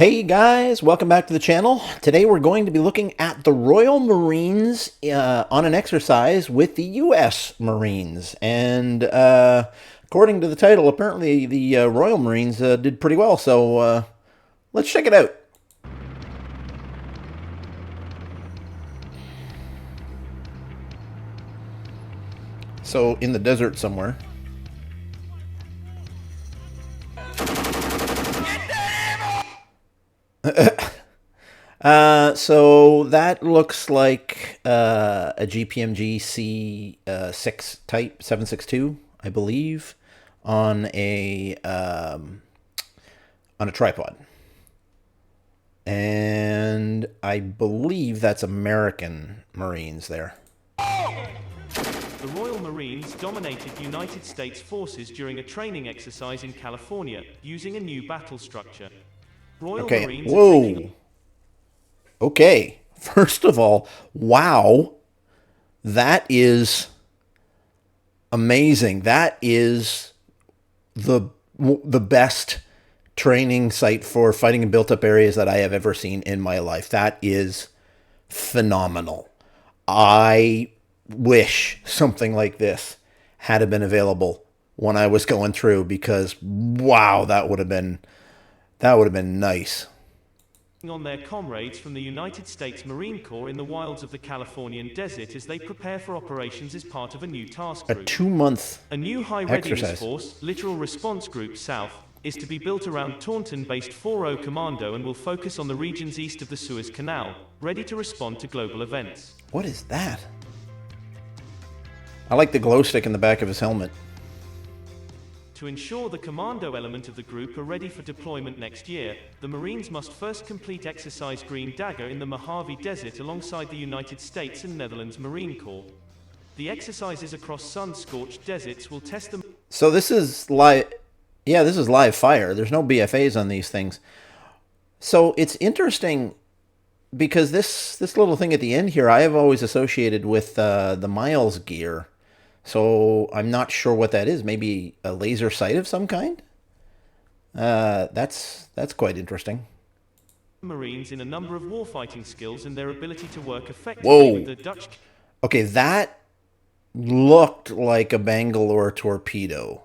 Hey guys, welcome back to the channel. Today we're going to be looking at the Royal Marines on an exercise with the U.S. Marines. And according to the title, apparently the Royal Marines did pretty well. So let's check it out. So in the desert somewhere. So that looks like a GPMG C6 type 762, I believe, on a tripod, and I believe that's American Marines there. The Royal Marines dominated United States forces during a training exercise in California, using a new battle structure. Royal Okay, Marines whoa. Okay, first of all, wow, that is amazing. That is the the best training site for fighting in built-up areas that I have ever seen in my life. That is phenomenal. I wish something like this had been available when I was going through, because wow, that would have been nice. on their comrades from the United States Marine Corps in the wilds of the Californian desert as they prepare for operations as part of a new task A group. 2 month A new high readiness exercise. force, Littoral Response Group South, is to be built around Taunton-based 4O Commando and will focus on the regions east of the Suez Canal, ready to respond to global events. What is that? I like the glow stick in the back of his helmet. To ensure the commando element of the group are ready for deployment next year, the Marines must first complete exercise Green Dagger in the Mojave Desert alongside the United States and Netherlands Marine Corps. The exercises across sun-scorched deserts will test the... So this is live. Yeah, this is live fire. There's no BFAs on these things. So it's interesting because this little thing at the end here, I have always associated with the Miles gear. So I'm not sure what that is. Maybe a laser sight of some kind. That's quite interesting. Marines in a number of warfighting skills and their ability to work effectively with Whoa. the Dutch... Okay, that looked like a Bangalore torpedo.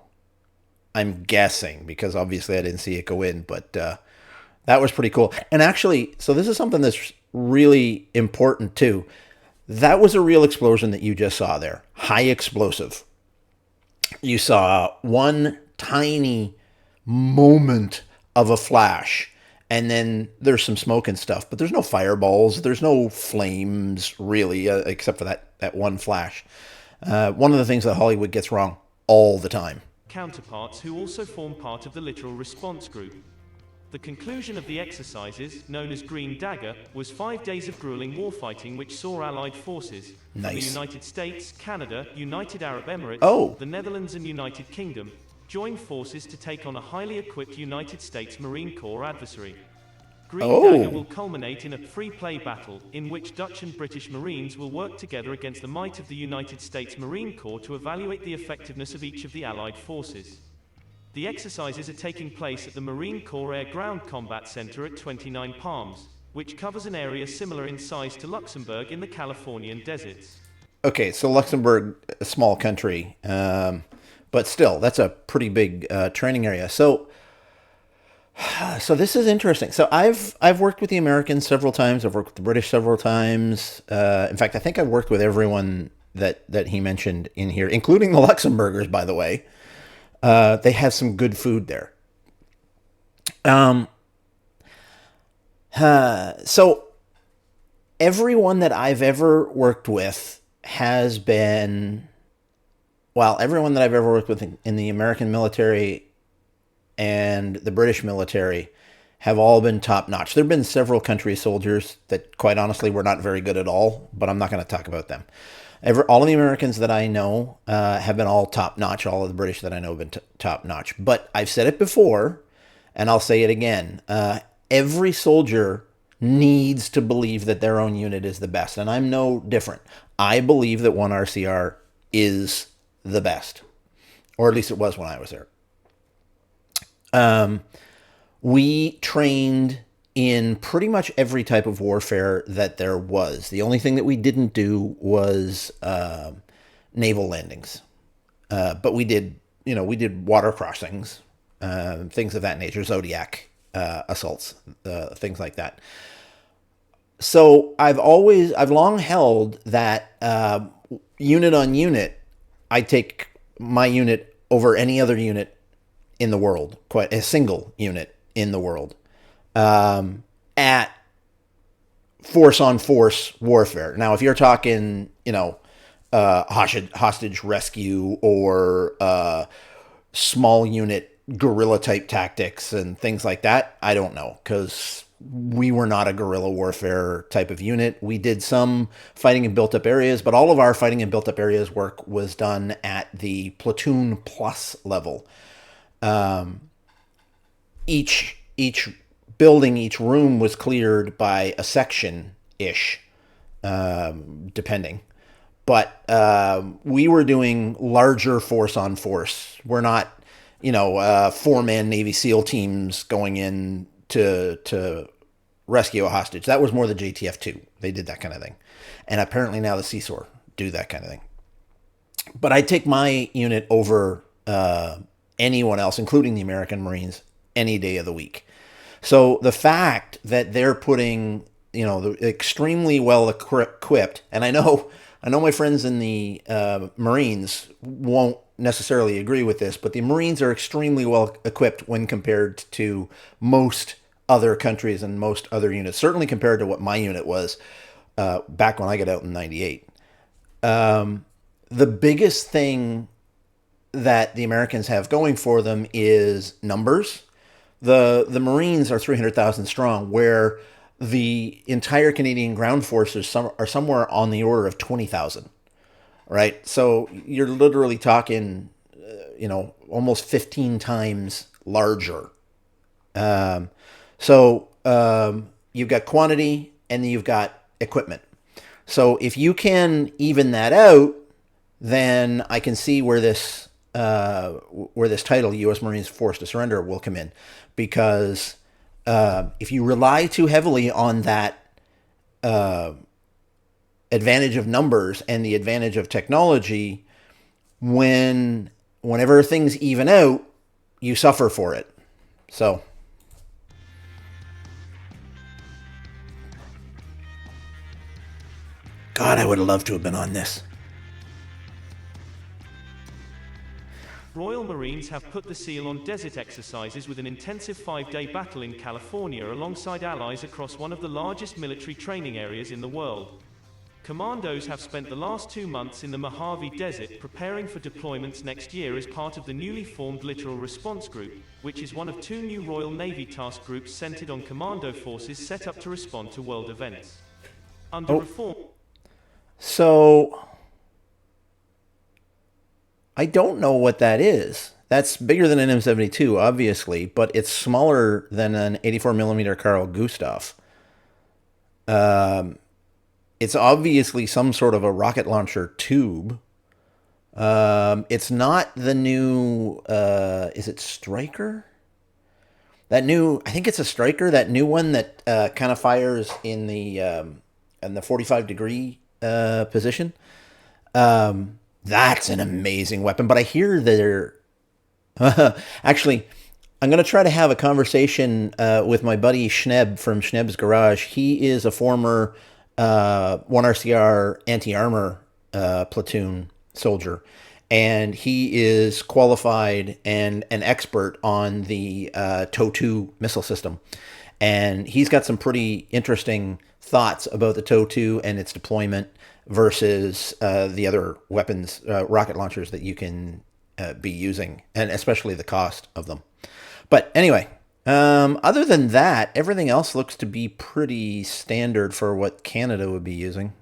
I'm guessing, because obviously I didn't see it go in, but that was pretty cool. And actually, so this is something that's really important too. That was a real explosion that you just saw there. High explosive. You saw one tiny moment of a flash, and then there's some smoke and stuff, but there's no fireballs. There's no flames, really, except for that one flash. One of the things that Hollywood gets wrong all the time. counterparts who also form part of the Littoral Response Group. The conclusion of the exercises, known as Green Dagger, was 5 days of grueling warfighting which saw Allied forces from the United States, Canada, United Arab Emirates, the Netherlands and United Kingdom join forces to take on a highly equipped United States Marine Corps adversary. Green Dagger will culminate in a free-play battle, in which Dutch and British Marines will work together against the might of the United States Marine Corps to evaluate the effectiveness of each of the Allied forces. The exercises are taking place at the Marine Corps Air-Ground Combat Center at 29 Palms, which covers an area similar in size to Luxembourg in the Californian deserts. Okay, so Luxembourg, a small country, but still, that's a pretty big training area. So this is interesting. So I've worked with the Americans several times. I've worked with the British several times. In fact, I think I've worked with everyone that he mentioned in here, including the Luxembourgers, by the way. They have some good food there. So everyone that I've ever worked with has been, well, everyone that I've ever worked with in the American military and the British military have all been top notch. There have been several country soldiers that, quite honestly, were not very good at all, but I'm not going to talk about them. All of the Americans that I know have been all top notch. All of the British that I know have been top notch. But I've said it before, and I'll say it again. Every soldier needs to believe that their own unit is the best, and I'm no different. I believe that 1RCR is the best, or at least it was when I was there. We trained in pretty much every type of warfare that there was. The only thing that we didn't do was naval landings, but we did, we did water crossings, things of that nature, Zodiac assaults, things like that. So I've long held that unit on unit, I take my unit over any other unit in the world, quite a single unit in the world, at force on force warfare. Now, if you're talking, hostage rescue or small unit guerrilla type tactics and things like that, I don't know, because we were not a guerrilla warfare type of unit. We did some fighting in built up areas, but all of our fighting in built up areas work was done at the platoon plus level. Each building, each room was cleared by a section ish, depending. But we were doing larger force on force. We're not, 4-man Navy SEAL teams going in to rescue a hostage. That was more the JTF2. They did that kind of thing. And apparently now the CSOR do that kind of thing. But I take my unit over anyone else, including the American Marines, any day of the week. So the fact that they're putting, the extremely well equipped, and I know my friends in the Marines won't necessarily agree with this, but the Marines are extremely well equipped when compared to most other countries and most other units, certainly compared to what my unit was back when I got out in 98. The biggest thing that the Americans have going for them is numbers. The Marines are 300,000 strong, where the entire Canadian ground forces are somewhere on the order of 20,000, right? So you're literally talking, almost 15 times larger. So you've got quantity and then you've got equipment. So if you can even that out, then I can see where this title, U.S. Marines Forced to Surrender, will come in, because if you rely too heavily on that advantage of numbers and the advantage of technology, whenever things even out, you suffer for it. So, God, I would have loved to have been on this. Royal Marines have put the seal on desert exercises with an intensive 5-day battle in California alongside allies across one of the largest military training areas in the world. Commandos have spent the last 2 months in the Mojave Desert preparing for deployments next year as part of the newly formed Littoral Response Group, which is one of 2 new Royal Navy task groups centered on commando forces set up to respond to world events. Under reform... So, I don't know what that is. That's bigger than an M72, obviously, but it's smaller than an 84mm Carl Gustaf. It's obviously some sort of a rocket launcher tube. It's not the new, is it Striker? I think it's a Striker, that new one that kind of fires in the 45 degree position. That's an amazing weapon, but I hear they're actually, I'm going to try to have a conversation with my buddy Schneb from Schneb's Garage. He is a former 1RCR anti-armor platoon soldier, and he is qualified and an expert on the TOW-2 missile system. And he's got some pretty interesting thoughts about the TOW-2 and its deployment versus the other weapons, rocket launchers that you can be using, and especially the cost of them. But anyway, other than that, everything else looks to be pretty standard for what Canada would be using.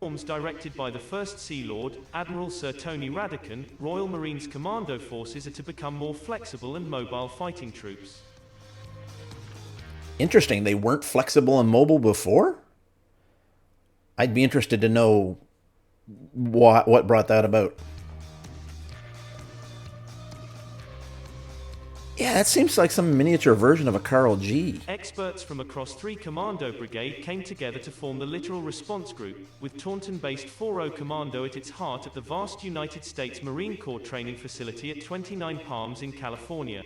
Reforms directed by the First Sea Lord, Admiral Sir Tony Radakan, Royal Marines Commando forces are to become more flexible and mobile fighting troops. Interesting, they weren't flexible and mobile before? I'd be interested to know what brought that about. Yeah, that seems like some miniature version of a Carl G. Experts from across 3 Commando Brigade came together to form the Littoral Response Group, with Taunton-based 4O Commando at its heart at the vast United States Marine Corps training facility at 29 Palms in California.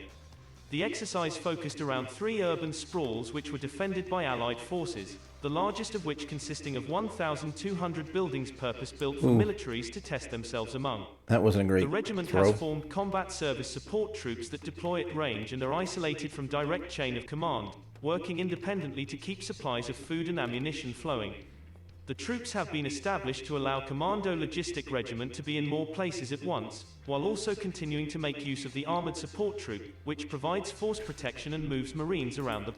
The exercise focused around 3 urban sprawls which were defended by Allied forces, the largest of which consisting of 1,200 buildings purpose-built for militaries to test themselves among. That wasn't a great The regiment throw. has formed combat service support troops that deploy at range and are isolated from direct chain of command, working independently to keep supplies of food and ammunition flowing. The troops have been established to allow Commando Logistic Regiment to be in more places at once, while also continuing to make use of the Armored Support Troop, which provides force protection and moves Marines around the...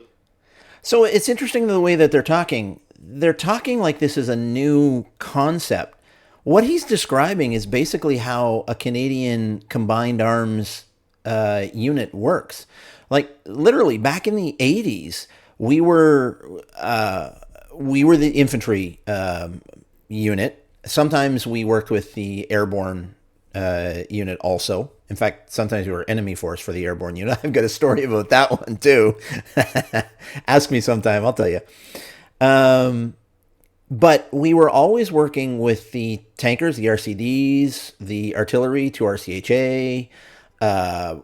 So it's interesting the way that they're talking. They're talking like this is a new concept. What he's describing is basically how a Canadian Combined Arms unit works. Like, literally, back in the 80s, we were the infantry unit. Sometimes we worked with the airborne unit also. In fact, sometimes we were enemy force for the airborne unit. I've got a story about that one too. Ask me sometime, I'll tell you. But we were always working with the tankers, the RCDs, the artillery, 2 RCHA,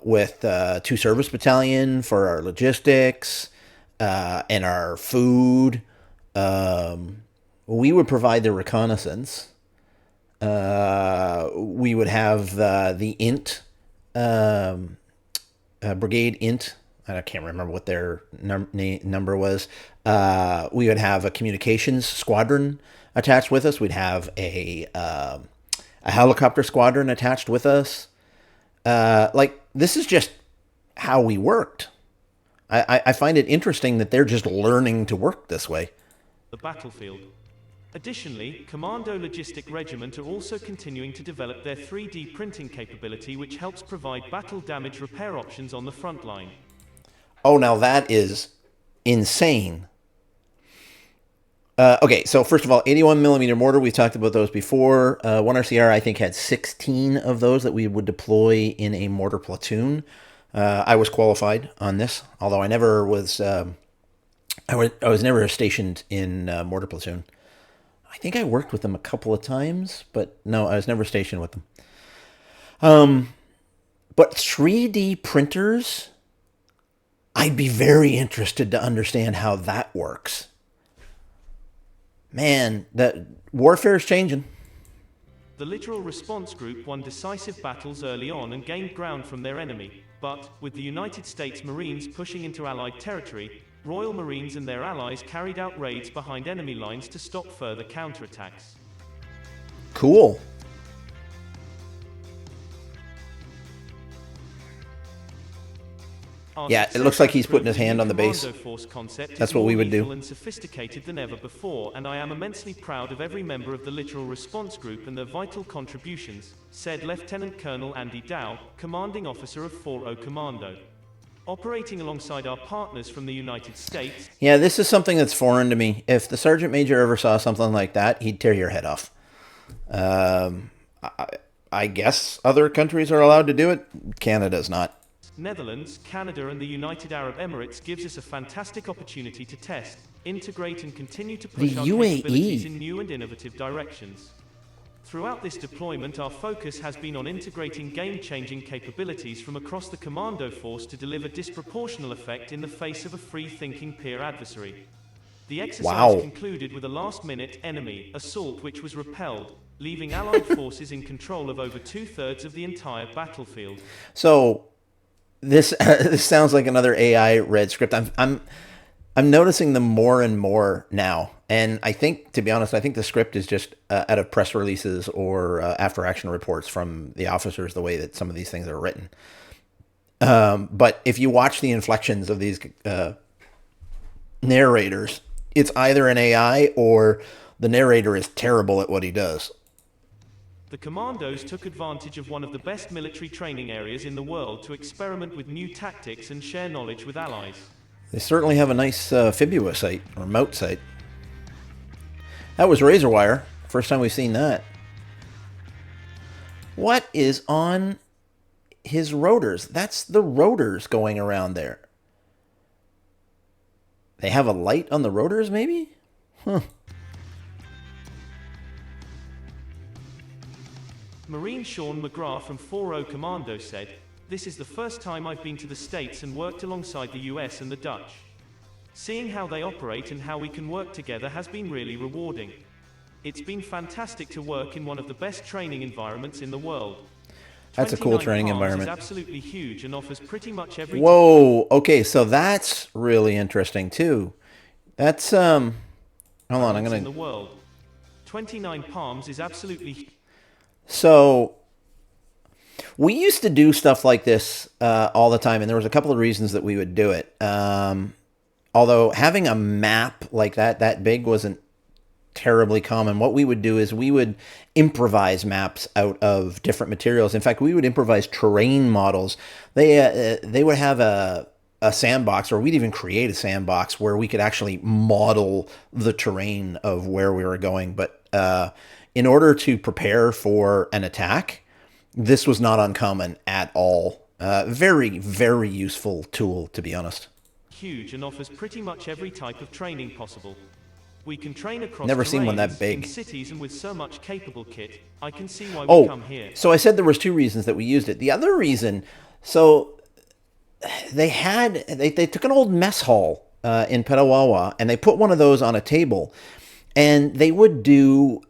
with 2 service battalion for our logistics and our food. We would provide the reconnaissance. We would have the INT, Brigade INT. I can't remember what their number was. We would have a communications squadron attached with us. We'd have a helicopter squadron attached with us. This is just how we worked. I find it interesting that they're just learning to work this way. The battlefield. Additionally, Commando Logistic Regiment are also continuing to develop their 3D printing capability, which helps provide battle damage repair options on the front line. Oh, now that is insane. Okay, so first of all, 81mm mortar, we've talked about those before. 1RCR, I think, had 16 of those that we would deploy in a mortar platoon. I was qualified on this, although I never was... I was never stationed in mortar platoon. I think I worked with them a couple of times, but no, I was never stationed with them. But 3D printers, I'd be very interested to understand how that works. Man, that warfare is changing. The Littoral Response Group won decisive battles early on and gained ground from their enemy, but, with the United States Marines pushing into Allied territory, Royal Marines and their allies carried out raids behind enemy lines to stop further counterattacks. Cool. Yeah, it looks like he's putting his hand on the base. That's what we would do. And sophisticated than ever before, and I am immensely proud of every member of the Littoral Response Group and their vital contributions, said Lieutenant Colonel Andy Dow, commanding officer of 4O Commando. Operating alongside our partners from the United States... Yeah, this is something that's foreign to me. If the Sergeant Major ever saw something like that, he'd tear your head off. I guess other countries are allowed to do it. Canada's not. Netherlands, Canada and the United Arab Emirates gives us a fantastic opportunity to test, integrate and continue to push our capabilities in new and innovative directions. Throughout this deployment, our focus has been on integrating game-changing capabilities from across the commando force to deliver disproportional effect in the face of a free-thinking peer adversary. The exercise concluded with a last-minute enemy assault which was repelled, leaving Allied forces in control of over 2/3 of the entire battlefield. So, this sounds like another AI read script. I'm noticing them more and more now. And I think, to be honest, I think the script is just out of press releases or after-action reports from the officers, the way that some of these things are written. But if you watch the inflections of these narrators, it's either an AI or the narrator is terrible at what he does. The commandos took advantage of one of the best military training areas in the world to experiment with new tactics and share knowledge with allies. They certainly have a nice fibula sight, or moat sight. That was razor wire. First time we've seen that. What is on his rotors. That's the rotors going around there. They have a light on the rotors, maybe? Huh. Marine Sean McGrath from 4O Commando said, "This is the first time I've been to the States and worked alongside the US and the Dutch. Seeing how they operate and how we can work together has been really rewarding. It's been fantastic to work in one of the best training environments in the world." That's a cool training environment. Is absolutely huge and offers pretty much every. Whoa, okay, so that's really interesting too. That's hold on, I'm gonna. In the world, 29 Palms is absolutely. So we used to do stuff like this all the time, and there was a couple of reasons that we would do it. Although having a map like that big wasn't terribly common. What we would do is we would improvise maps out of different materials. In fact, we would improvise terrain models. They would have a sandbox, or we'd even create a sandbox where we could actually model the terrain of where we were going. But in order to prepare for an attack, this was not uncommon at all. Very, very useful tool, to be honest. Huge and offers pretty much every type of training possible. We can train across Never seen one that big. In cities, and with so much capable kit, I can see why we come here. So I said there was two reasons that we used it. The other reason, so they took an old mess hall in Petawawa, and they put one of those on a table, and they would do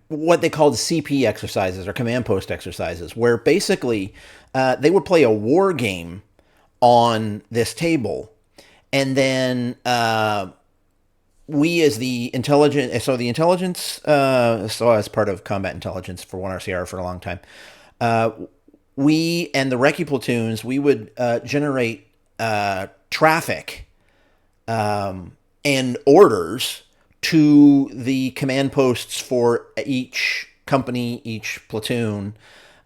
what they called CP exercises, or command post exercises, where basically they would play a war game on this table. And then we, as the intelligence, so as part of combat intelligence for 1RCR for a long time, we and the recce platoons, we would generate traffic and orders to the command posts for each company, each platoon,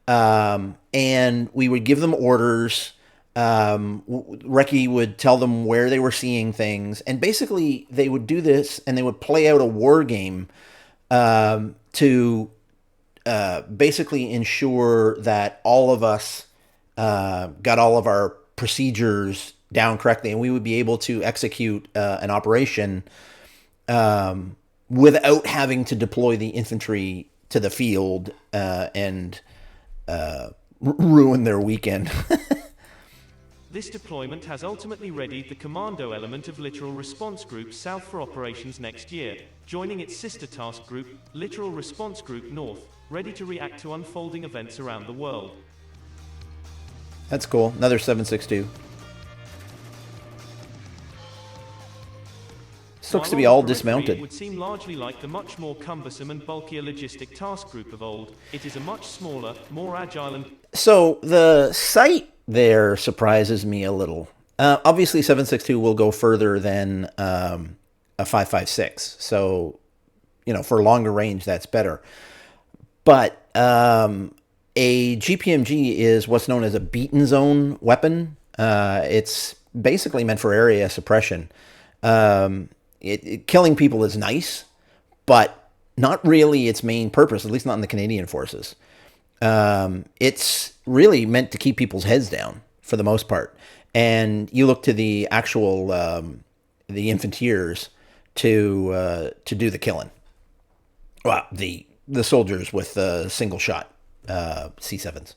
and we would give them orders. Recce would tell them where they were seeing things, and basically they would do this, and they would play out a war game to basically ensure that all of us got all of our procedures down correctly, and we would be able to execute an operation without having to deploy the infantry to the field and ruin their weekend. This deployment has ultimately readied the commando element of Littoral Response Group South for operations next year, joining its sister task group, Littoral Response Group North, ready to react to unfolding events around the world. That's cool. Another 7.62. This looks to be all dismounted. It would seem largely like the much more cumbersome and bulkier logistic task group of old. It is a much smaller, more agile and... So the sight there surprises me a little. Obviously, 7.62 will go further than a 5.56. So, for longer range, that's better. But a GPMG is what's known as a beaten zone weapon. It's basically meant for area suppression. Killing people is nice, but not really its main purpose, at least not in the Canadian forces. It's really meant to keep people's heads down for the most part. And you look to the actual, the infanteers to do the killing. Well, the soldiers with single shot C7s.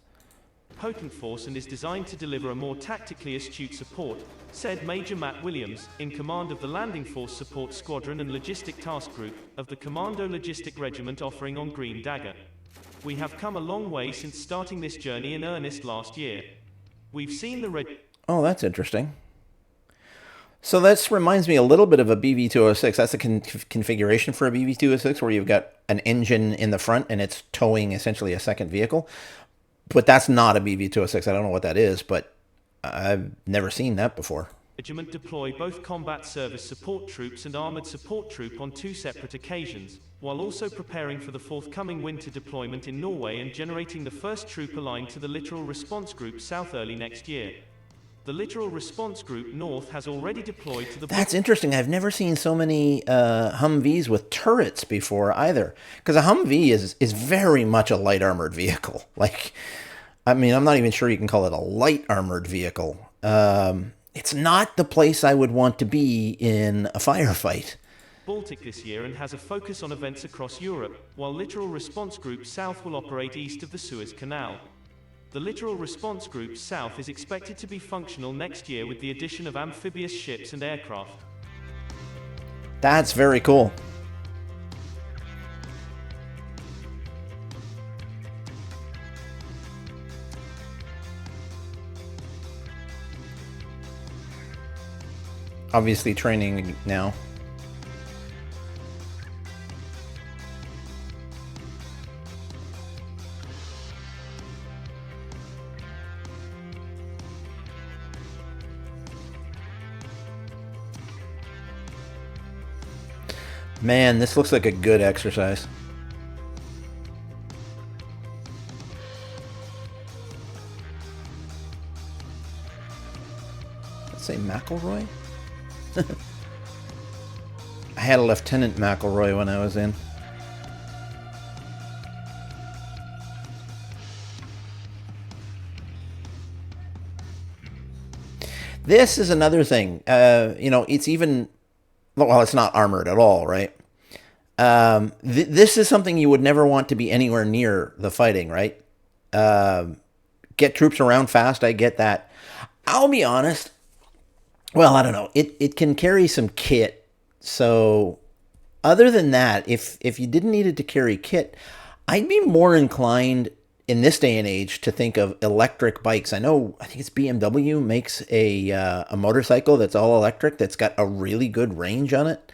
Potent force and is designed to deliver a more tactically astute support, said Major Matt Williams, in command of the Landing Force Support Squadron and Logistic Task Group of the Commando Logistic Regiment offering on Green Dagger. We have come a long way since starting this journey in earnest last year. We've seen the Oh, that's interesting. So this reminds me a little bit of a BV-206. That's a configuration for a BV-206 where you've got an engine in the front and it's towing essentially a second vehicle. But that's not a BV-206. I don't know what that is, but I've never seen that before. Regiment deploy both combat service support troops and armored support troop on two separate occasions, while also preparing for the forthcoming winter deployment in Norway and generating the first troop aligned to the Littoral Response Group South early next year. The Littoral Response Group North has already deployed to the... That's interesting. I've never seen so many Humvees with turrets before either. Because a Humvee is very much a light armored vehicle. Like, I mean, I'm not even sure you can call it a light armored vehicle. It's not the place I would want to be in a firefight. Baltic this year and has a focus on events across Europe, while Littoral Response Group South will operate east of the Suez Canal. The Littoral Response Group South is expected to be functional next year with the addition of amphibious ships and aircraft. That's very cool. Obviously training now. Man, this looks like a good exercise. Let's say McElroy? I had a Lieutenant McElroy when I was in. This is another thing. You know, it's even... Well, it's not armored at all, right? This is something you would never want to be anywhere near the fighting, right? Get troops around fast, I get that. I'll be honest. Well, I don't know. It can carry some kit. So other than that, if you didn't need it to carry kit, I'd be more inclined in this day and age to think of electric bikes. I think it's BMW makes a motorcycle that's all electric that's got a really good range on it.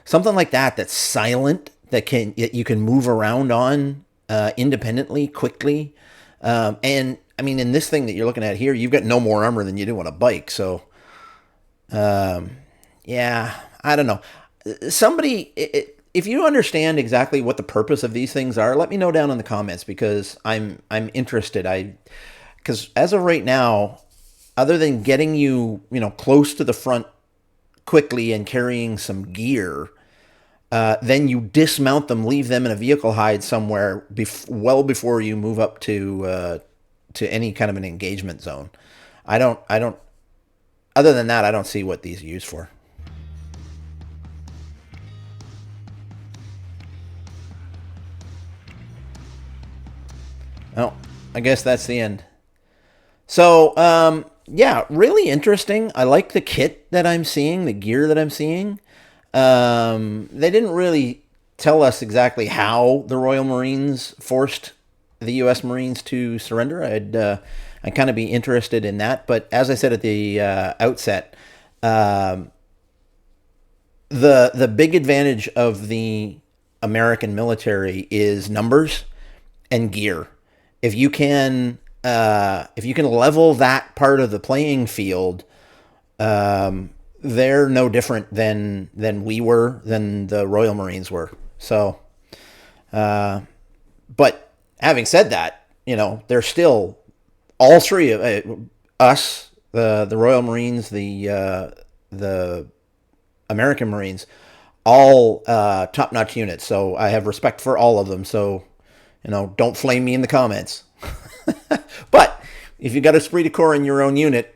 Something like that that's silent, that you can move around on independently, quickly. And I mean, in this thing that you're looking at here, you've got no more armor than you do on a bike. So, yeah, I don't know. Somebody, if you understand exactly what the purpose of these things are, let me know down in the comments, because I'm interested. Because as of right now, other than getting you close to the front quickly and carrying some gear, then you dismount them, leave them in a vehicle hide somewhere well before you move up to any kind of an engagement zone. I don't. Other than that, I don't see what these are used for. Well, I guess that's the end. So, yeah, really interesting. I like the kit that I'm seeing, the gear that I'm seeing. They didn't really tell us exactly how the Royal Marines forced the U.S. Marines to surrender. I'd kind of be interested in that. But as I said at the outset, the big advantage of the American military is numbers and gear. If you can level that part of the playing field, they're no different than the Royal Marines were. So, but having said that, they're still all three of us, the Royal Marines, the American Marines, all top-notch units. So I have respect for all of them. So, don't flame me in the comments. But if you got esprit de corps in your own unit,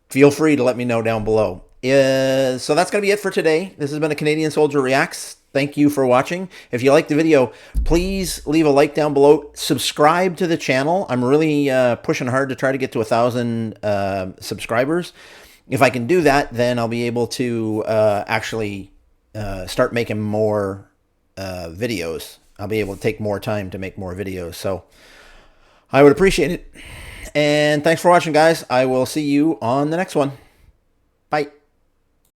feel free to let me know down below. So that's going to be it for today. This has been a Canadian Soldier Reacts. Thank you for watching. If you liked the video, please leave a like down below. Subscribe to the channel. I'm really pushing hard to try to get to 1,000 subscribers. If I can do that, then I'll be able to actually start making more videos. I'll be able to take more time to make more videos. So I would appreciate it. And thanks for watching, guys. I will see you on the next one. Bye.